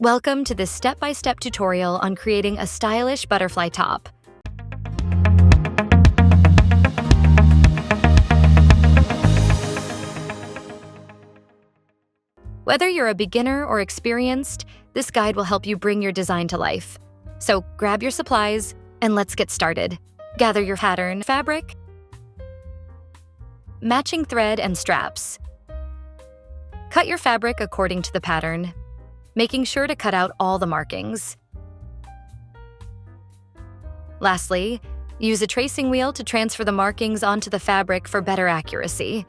Welcome to this step-by-step tutorial on creating a stylish butterfly top. Whether you're a beginner or experienced, this guide will help you bring your design to life. So grab your supplies and let's get started. Gather your pattern, fabric, matching thread and straps. Cut your fabric according to the pattern, making sure to cut out all the markings. Lastly, use a tracing wheel to transfer the markings onto the fabric for better accuracy.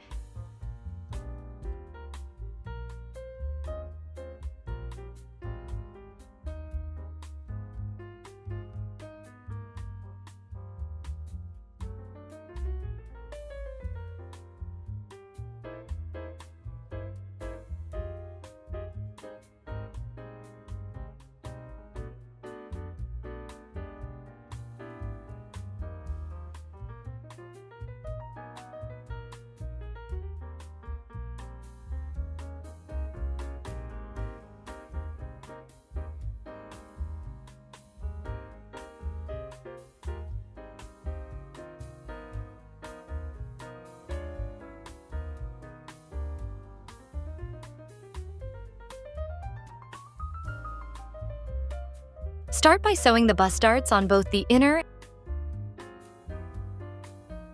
Start by sewing the bust darts on both the inner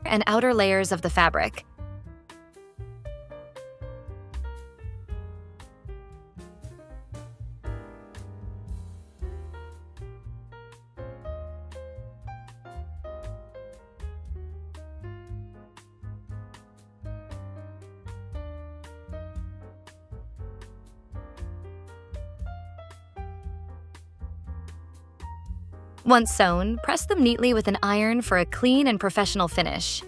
and outer layers of the fabric. Once sewn, press them neatly with an iron for a clean and professional finish.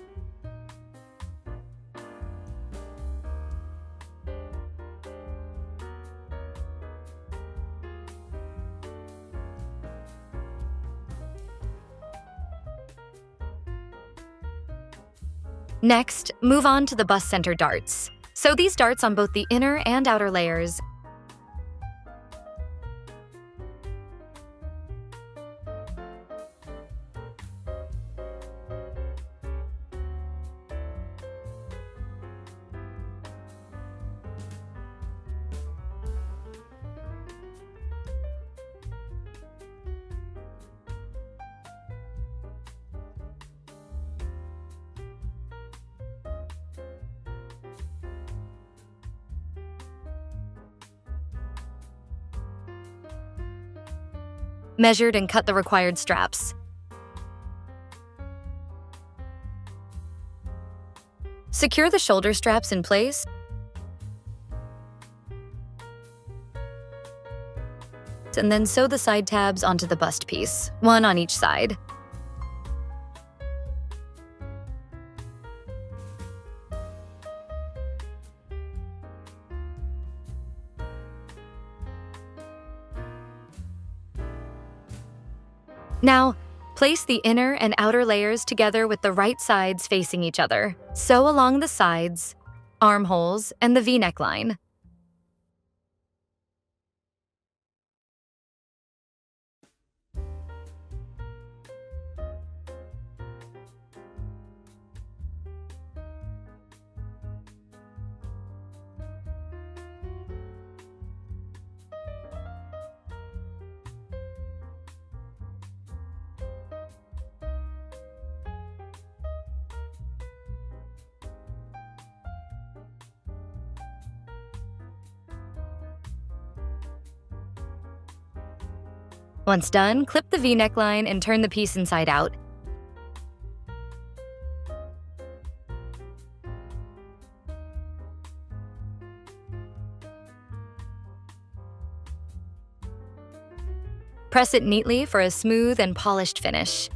Next, move on to the bust center darts. Sew these darts on both the inner and outer layers. Measured and cut the required straps. Secure the shoulder straps in place. And then sew the side tabs onto the bust piece, one on each side. Now, place the inner and outer layers together with the right sides facing each other. Sew along the sides, armholes, and the V neckline. Once done, clip the V neckline and turn the piece inside out. Press it neatly for a smooth and polished finish.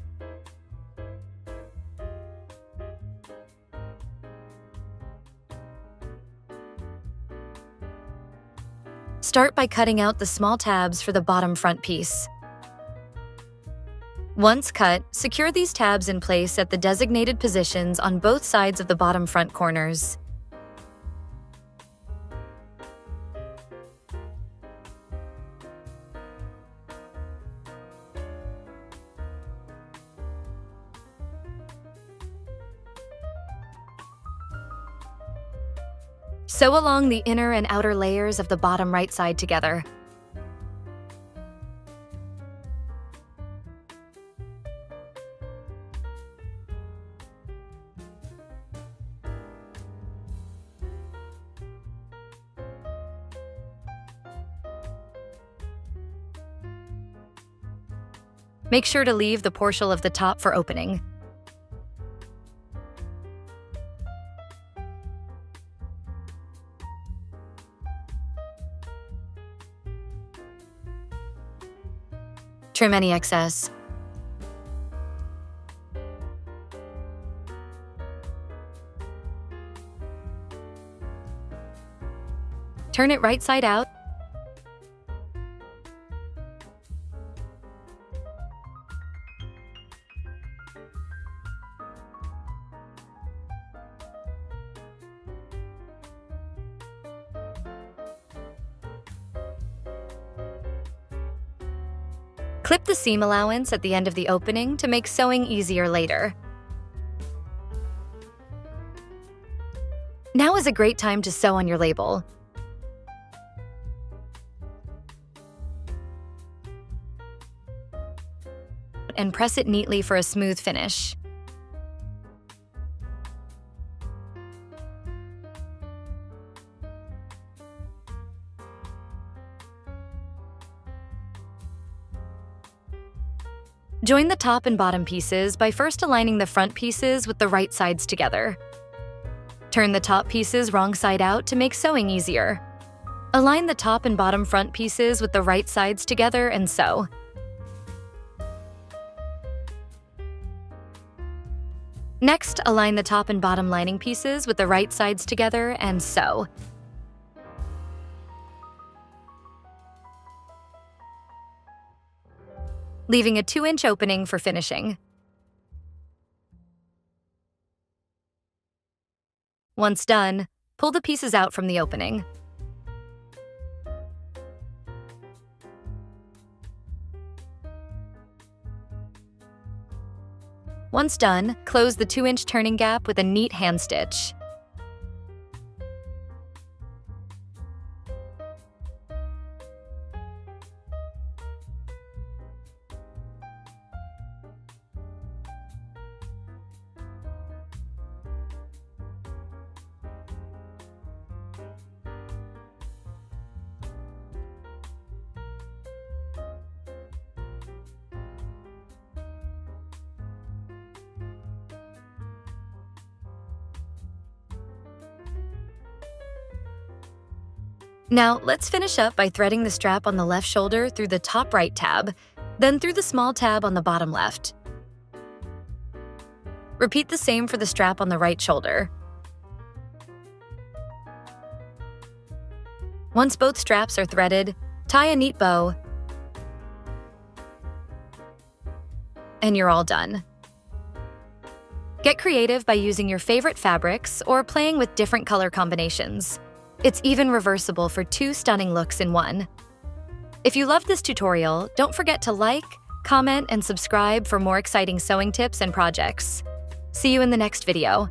Start by cutting out the small tabs for the bottom front piece. Once cut, secure these tabs in place at the designated positions on both sides of the bottom front corners. Sew along the inner and outer layers of the bottom right side together. Make sure to leave the portion of the top for opening. Trim any excess. Turn it right side out. Clip the seam allowance at the end of the opening to make sewing easier later. Now is a great time to sew on your label. And press it neatly for a smooth finish. Join the top and bottom pieces by first aligning the front pieces with the right sides together. Turn the top pieces wrong side out to make sewing easier. Align the top and bottom front pieces with the right sides together and sew. Next, align the top and bottom lining pieces with the right sides together and sew. Leaving a 2-inch opening for finishing. Once done, pull the pieces out from the opening. Once done, close the 2-inch turning gap with a neat hand stitch. Now, let's finish up by threading the strap on the left shoulder through the top right tab, then through the small tab on the bottom left. Repeat the same for the strap on the right shoulder. Once both straps are threaded, tie a neat bow, and you're all done. Get creative by using your favorite fabrics or playing with different color combinations. It's even reversible for 2 stunning looks in one. If you loved this tutorial, don't forget to like, comment, and subscribe for more exciting sewing tips and projects. See you in the next video.